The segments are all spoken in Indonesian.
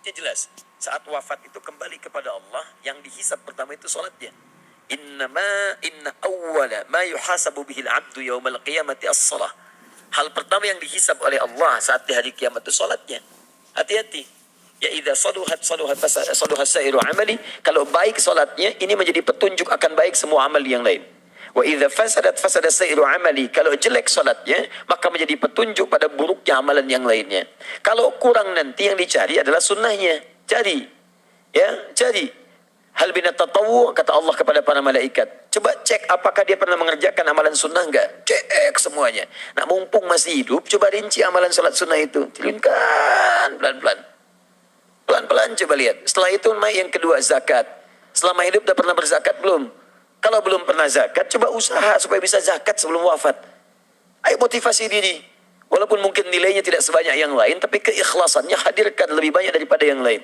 Hadisnya jelas. Saat wafat itu kembali kepada Allah, yang dihisab pertama itu salatnya. Inna awwala ma yuhasabu bihil abdu yawmal qiyamati as-salah. Hal pertama yang dihisab oleh Allah saat di hari kiamat itu salatnya. Hati-hati. Ya idza saluhat sa'iru amali. Kalau baik salatnya, ini menjadi petunjuk akan baik semua amal yang lain. Wa idza fasada sa'iru amali. Kalau jelek salatnya, maka menjadi petunjuk pada buruknya amalan yang lainnya. Kalau kurang, nanti yang dicari adalah sunnahnya. Cari. Ya, cari. Hal binat tatawwu, kata Allah kepada para malaikat. Coba cek apakah dia pernah mengerjakan amalan sunnah enggak? Cek semuanya. Nah, mumpung masih hidup, coba rinci amalan salat sunnah itu. Tilunkan pelan-pelan. Pelan-pelan coba lihat. Setelah itu yang kedua zakat. Selama hidup udah pernah berzakat belum? Kalau belum pernah zakat, coba usaha supaya bisa zakat sebelum wafat. Ayo motivasi diri. Walaupun mungkin nilainya tidak sebanyak yang lain, tapi keikhlasannya hadirkan lebih banyak daripada yang lain.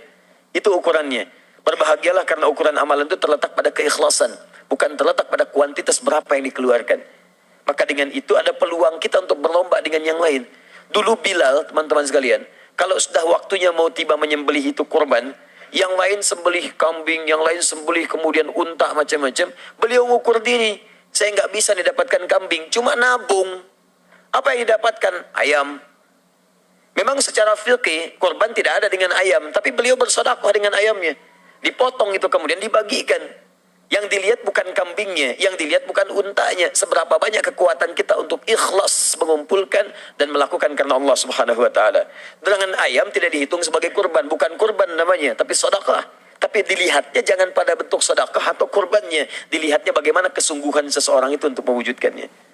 Itu ukurannya. Berbahagialah karena ukuran amalan itu terletak pada keikhlasan. Bukan terletak pada kuantitas berapa yang dikeluarkan. Maka dengan itu ada peluang kita untuk berlomba dengan yang lain. Dulu Bilal, teman-teman sekalian, kalau sudah waktunya mau tiba menyembelih itu kurban, yang lain sembelih kambing, yang lain sembelih kemudian unta macam-macam, beliau mengukur diri. Saya nggak bisa didapatkan kambing, cuma nabung. Apa yang didapatkan? Ayam. Memang secara fikih kurban tidak ada dengan ayam, tapi beliau bersedekah dengan ayamnya. Dipotong itu kemudian dibagikan. Yang dilihat bukan kambingnya, yang dilihat bukan untanya. Seberapa banyak kekuatan kita untuk ikhlas mengumpulkan dan melakukan karena Allah Subhanahu wa taala. Dengan ayam tidak dihitung sebagai kurban, bukan kurban namanya, tapi sedekah. Tapi dilihatnya jangan pada bentuk sedekah atau kurbannya, dilihatnya bagaimana kesungguhan seseorang itu untuk mewujudkannya.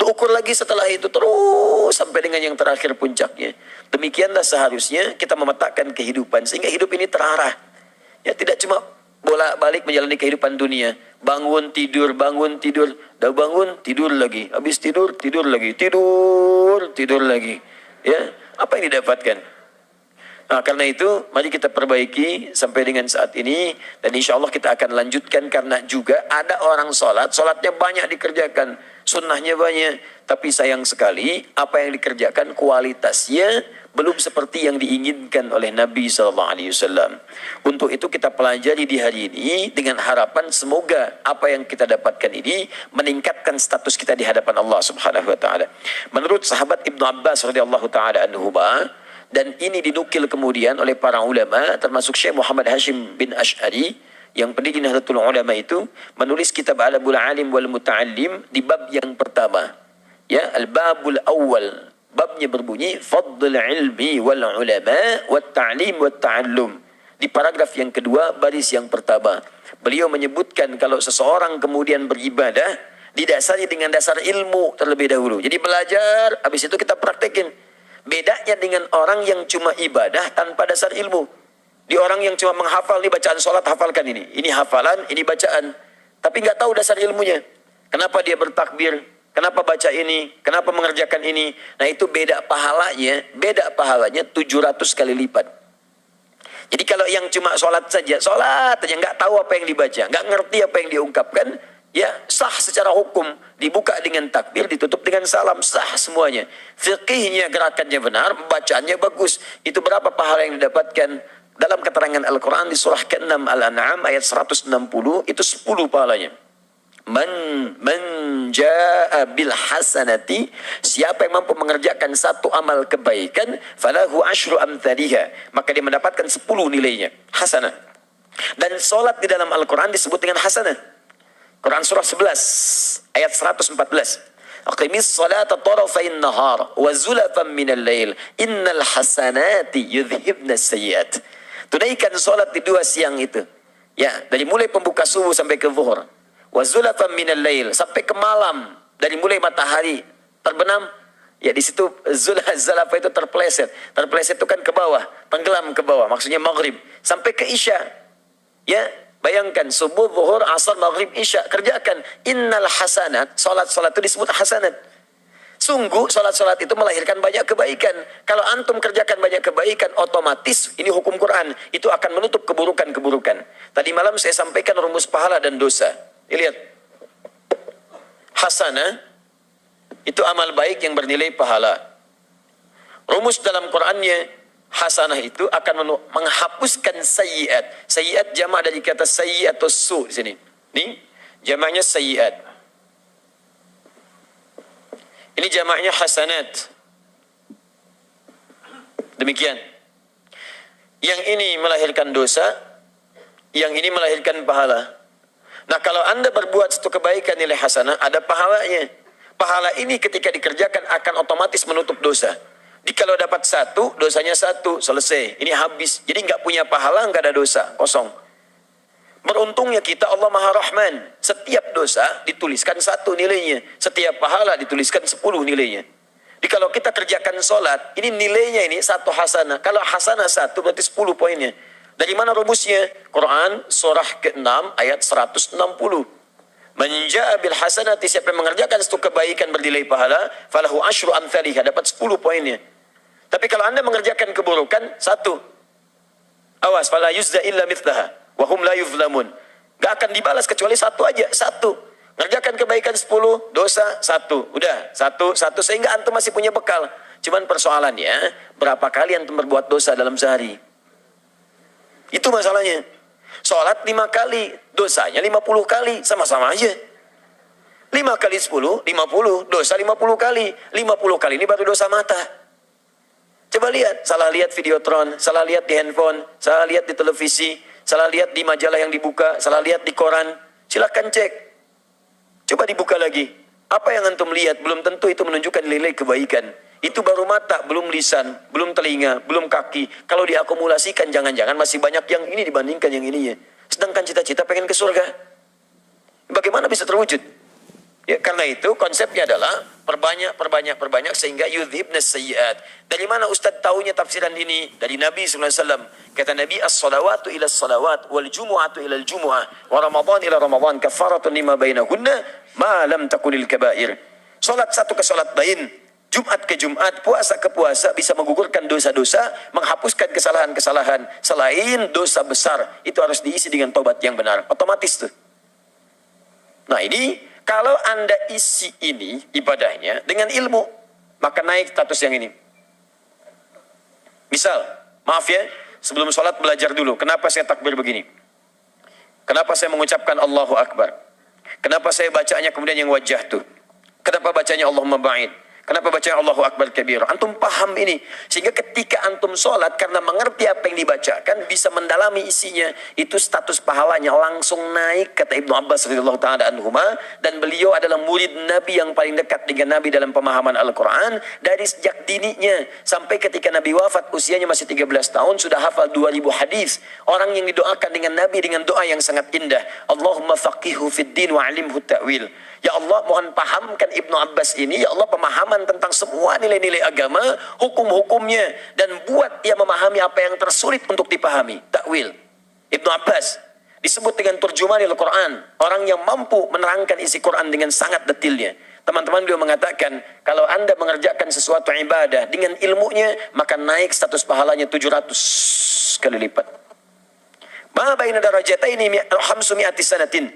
Ukur lagi setelah itu terus sampai dengan yang terakhir puncaknya. Demikianlah seharusnya kita memetakan kehidupan sehingga hidup ini terarah. Ya, tidak cuma bolak-balik menjalani kehidupan dunia. Bangun, tidur, dah bangun, tidur lagi. Habis tidur, tidur lagi. Tidur lagi. Ya, apa yang didapatkan? Nah, karena itu, mari kita perbaiki sampai dengan saat ini. Dan insya Allah kita akan lanjutkan karena juga ada orang sholatnya banyak dikerjakan. Sunnahnya banyak. Tapi sayang sekali, apa yang dikerjakan kualitasnya belum seperti yang diinginkan oleh Nabi SAW. Untuk itu kita pelajari di hari ini dengan harapan semoga apa yang kita dapatkan ini meningkatkan status kita di hadapan Allah Subhanahu Wa Taala. Menurut sahabat Ibnu Abbas radhiyallahu taala anhuma, dan ini dinukil kemudian oleh para ulama termasuk Syekh Muhammad Hashim bin Ash'ari yang pendiri Nahdlatul Ulama itu menulis kitab Alabul Alim wal Muta'allim di bab yang pertama. Ya, al-babul awal. Babnya berbunyi fadl ilmi wal ulama wat ta'lim wat ta'allum. Di paragraf yang kedua baris yang pertama, beliau menyebutkan kalau seseorang kemudian beribadah didasari dengan dasar ilmu terlebih dahulu. Jadi belajar, habis itu kita praktekin. Bedanya dengan orang yang cuma ibadah tanpa dasar ilmu. Di orang yang cuma menghafal, nih bacaan sholat hafalkan ini. Ini hafalan, ini bacaan. Tapi nggak tahu dasar ilmunya. Kenapa dia bertakbir? Kenapa baca ini? Kenapa mengerjakan ini? Nah, itu beda pahalanya 700 kali lipat. Jadi kalau yang cuma sholat saja nggak tahu apa yang dibaca, nggak ngerti apa yang diungkapkan, ya sah secara hukum, dibuka dengan takbir, ditutup dengan salam, sah semuanya. Fikihnya, gerakannya benar, bacaannya bagus. Itu berapa pahala yang didapatkan? Dalam keterangan Al-Quran di surah ke-6 Al-An'am ayat 160, itu 10 pahalanya. Man jaa bil hasanati, siapa yang mampu mengerjakan satu amal kebaikan, falahu asyru amthaliha, maka dia mendapatkan 10 nilainya, hasanah. Dan salat di dalam Al-Quran disebut dengan hasanah. Quran surah 11 ayat 114. Aqimis salata tarafain nahar wa zulafan minal lail innal hasanati yudhibna sayyiat. Tunaikan salat di 2 siang itu. Ya, dari mulai pembuka subuh sampai ke zuhur. Wa zulafan minal lail, sampai ke malam, dari mulai matahari terbenam, ya di situ zulafa itu terpeleset. Terpeleset itu kan ke bawah, tenggelam ke bawah, maksudnya maghrib, sampai ke isya. Ya, bayangkan subuh, zuhur, asar, maghrib, isya, kerjakan. Innal hasanat, salat-salat itu disebut hasanat. Sungguh salat-salat itu melahirkan banyak kebaikan. Kalau antum kerjakan banyak kebaikan, otomatis ini hukum Quran, itu akan menutup keburukan-keburukan. Tadi malam saya sampaikan rumus pahala dan dosa. Lihat, hasanah itu amal baik yang bernilai pahala. Rumus dalam Qurannya, hasanah itu akan menghapuskan sayyiat. Sayyiat jamak dari kata sayyiat atau su di sini. Ini jamaknya sayyiat. Ini jamaknya hasanat. Demikian. Yang ini melahirkan dosa, yang ini melahirkan pahala. Nah, kalau Anda berbuat satu kebaikan nilai hasanah, ada pahalanya. Pahala ini ketika dikerjakan akan otomatis menutup dosa. Jadi kalau dapat satu, dosanya satu, selesai. Ini habis. Jadi nggak punya pahala, nggak ada dosa, kosong. Beruntungnya kita, Allah Maha Rahman. Setiap dosa dituliskan satu nilainya. Setiap pahala dituliskan 10 nilainya. Jadi kalau kita kerjakan sholat, ini nilainya ini satu hasanah. Kalau hasanah satu berarti 10 poinnya. Dari mana rumusnya? Quran surah ke-6 ayat 160. Man jaa bil hasanati, siapa yang mengerjakan satu kebaikan bernilai pahala, falahu asyru amsalihha, dapat 10 poinnya. Tapi kalau Anda mengerjakan keburukan, satu. Awas, fala yuzza illa mithlaha wa hum la yuzlamun. Gak akan dibalas kecuali satu aja, satu. Ngerjakan kebaikan 10, dosa 1. Udah, satu, sehingga antum masih punya bekal. Cuman persoalannya, berapa kali antum berbuat dosa dalam sehari? Itu masalahnya. Sholat 5 kali, dosanya 50 kali, sama-sama aja. 5 kali 10, 50, dosa 50 kali. 50 kali ini baru dosa mata. Coba lihat, salah lihat videotron, salah lihat di handphone, salah lihat di televisi, salah lihat di majalah yang dibuka, salah lihat di koran. Silakan cek. Coba dibuka lagi. Apa yang antum lihat belum tentu itu menunjukkan nilai kebaikan. Itu baru mata, belum lisan, belum telinga, belum kaki. Kalau diakumulasikan jangan-jangan masih banyak yang ini dibandingkan yang ininya. Sedangkan cita-cita pengen ke surga. Bagaimana bisa terwujud? Ya, karena itu konsepnya adalah perbanyak sehingga yudhibnas sayyiat. Dari mana Ustaz tahunya tafsiran ini? Dari Nabi SAW. Kata Nabi, as-salawatu ila as-salawat, wal jumu'atu ila al-jumu'ah, wa ramadan ila ramadan, kafaratun lima bainahunna, ma lam takunil kabair. Salat satu ke salat lain, Jumat ke Jumat, puasa ke puasa, bisa menggugurkan dosa-dosa, menghapuskan kesalahan-kesalahan. Selain dosa besar, itu harus diisi dengan tobat yang benar. Otomatis tuh. Nah ini, kalau Anda isi ini ibadahnya dengan ilmu, maka naik status yang ini. Misal, maaf ya, sebelum sholat belajar dulu. Kenapa saya takbir begini? Kenapa saya mengucapkan Allahu Akbar? Kenapa saya bacanya kemudian yang wajah tuh? Kenapa bacanya Allahumma ba'id? Kenapa bacanya Allahu Akbar kabir? Antum paham ini. Sehingga ketika antum sholat, karena mengerti apa yang dibacakan, bisa mendalami isinya. Itu status pahalanya langsung naik, kata Ibnu Abbas radhiyallahu ta'ala anhuma. Dan beliau adalah murid Nabi yang paling dekat dengan Nabi dalam pemahaman Al-Quran. Dari sejak dininya, sampai ketika Nabi wafat, usianya masih 13 tahun, sudah hafal 2000 hadis. Orang yang didoakan dengan Nabi dengan doa yang sangat indah. Allahumma faqihu fid din wa alimhu ta'wil. Ya Allah, mohon pahamkan Ibnu Abbas ini, ya Allah, pemahaman tentang semua nilai-nilai agama, hukum-hukumnya, dan buat ia memahami apa yang tersulit untuk dipahami. Takwil. Ibnu Abbas disebut dengan turjumanil Quran, orang yang mampu menerangkan isi Quran dengan sangat detailnya. Teman-teman, beliau mengatakan, kalau Anda mengerjakan sesuatu ibadah dengan ilmunya, maka naik status pahalanya 700 kali lipat. Ma baina darajataini khamsumi'ati sanatin.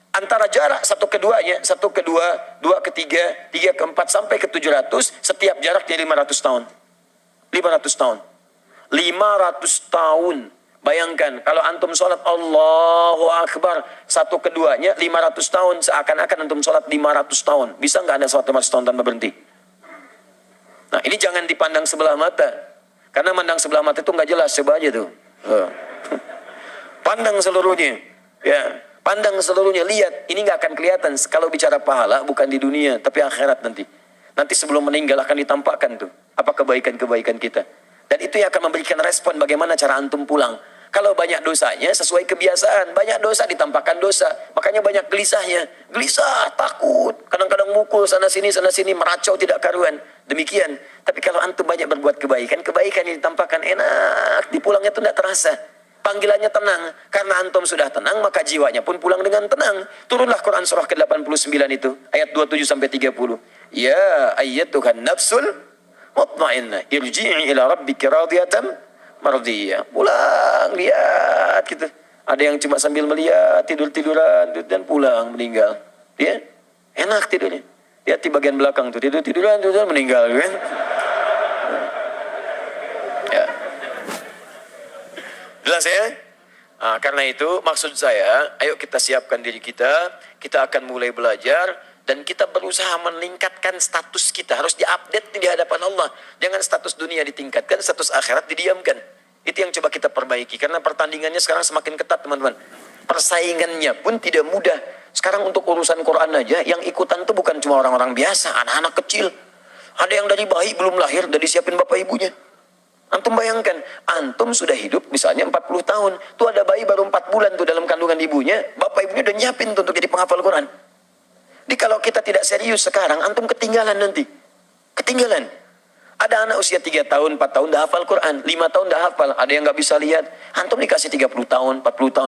Antara jarak satu keduanya, satu kedua, dua ketiga, tiga keempat, sampai ke 700, setiap jaraknya 500 tahun. 500 tahun. 500 tahun. Bayangkan, kalau antum sholat Allahu Akbar, satu keduanya 500 tahun, seakan-akan antum sholat 500 tahun. Bisa nggak Anda sholat 500 tahun tanpa berhenti? Nah, ini jangan dipandang sebelah mata. Karena mandang sebelah mata itu nggak jelas, coba aja tuh. Pandang seluruhnya. Ya. Pandang seluruhnya, lihat, ini nggak akan kelihatan kalau bicara pahala, bukan di dunia, tapi akhirat nanti. Nanti sebelum meninggal akan ditampakkan tuh, apa kebaikan-kebaikan kita. Dan itu yang akan memberikan respon bagaimana cara antum pulang. Kalau banyak dosanya, sesuai kebiasaan, banyak dosa ditampakkan dosa. Makanya banyak gelisahnya, gelisah, takut, kadang-kadang mukul sana-sini, meracau tidak karuan. Demikian. Tapi kalau antum banyak berbuat kebaikan, kebaikan yang ditampakkan enak, di pulangnya itu tidak terasa. Panggilannya tenang. Karena antum sudah tenang, maka jiwanya pun pulang dengan tenang. Turunlah Quran surah ke-89 itu. Ayat 27-30. Ya ayyatuhan nafsul mutmainnah. Irji'i ila rabbiki radiyatan mardiyah. Pulang, lihat gitu. Ada yang cuma sambil melihat, tidur-tiduran, dan pulang, meninggal. Ya, enak tidurnya. Lihat di bagian belakang tuh, tidur-tiduran, meninggal. Kan? Ya. Jelas ya? Karena itu maksud saya, ayo kita siapkan diri kita akan mulai belajar, dan kita berusaha meningkatkan status kita, harus diupdate di hadapan Allah. Jangan status dunia ditingkatkan, status akhirat didiamkan. Itu yang coba kita perbaiki, karena pertandingannya sekarang semakin ketat teman-teman. Persaingannya pun tidak mudah. Sekarang untuk urusan Quran aja, yang ikutan tuh bukan cuma orang-orang biasa, anak-anak kecil. Ada yang dari bayi belum lahir, udah disiapin bapak ibunya. Antum bayangkan, antum sudah hidup misalnya 40 tahun. Tuh ada bayi baru 4 bulan tuh dalam kandungan ibunya. Bapak ibunya udah nyiapin tuh untuk jadi penghafal Quran. Jadi kalau kita tidak serius sekarang, antum ketinggalan nanti. Ketinggalan. Ada anak usia 3 tahun, 4 tahun dah hafal Quran. 5 tahun dah hafal. Ada yang gak bisa lihat. Antum dikasih 30 tahun, 40 tahun.